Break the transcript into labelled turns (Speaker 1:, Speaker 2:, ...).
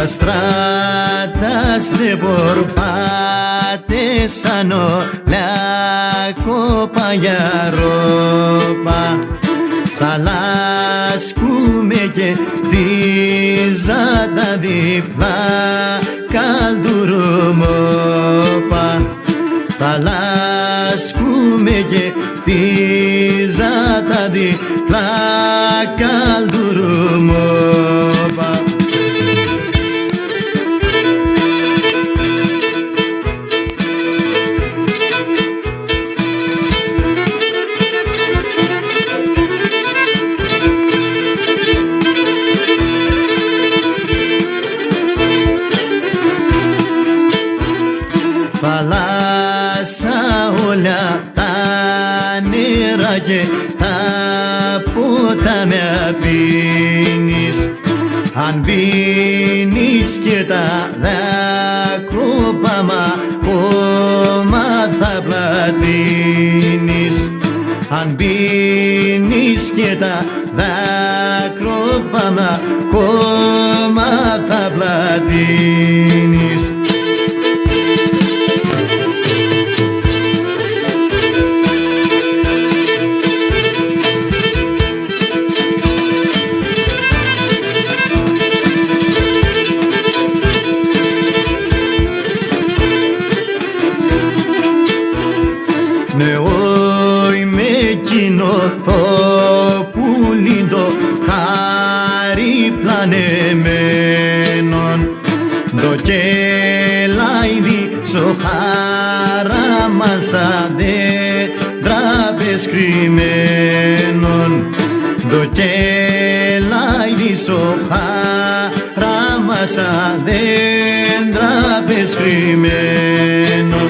Speaker 1: στράτα de μπορπάτε σαν όλα κοπαγιά ρόπα θα λάσκουμε και τη ζάτα διπλά καλδουρούμοπα θα λάσκουμε και τη ζάτα διπλά καλδουρούμοπα. Θάλασσα όλα τα νερά και τα ποτάμια πίνεις αν πίνεις και τα δάκροπαμα κόμμα θα πλατείνεις αν πίνεις και τα δάκροπαμα κόμμα θα πλατείνεις. Ναι, όι με εκείνο το πουλί το χάρι πλανεμένον το κελάιδι στο χάραμα σαν δέντρα πεσκριμμένον το κελάιδι στο χάραμα σαν δέντρα πεσκριμμένον.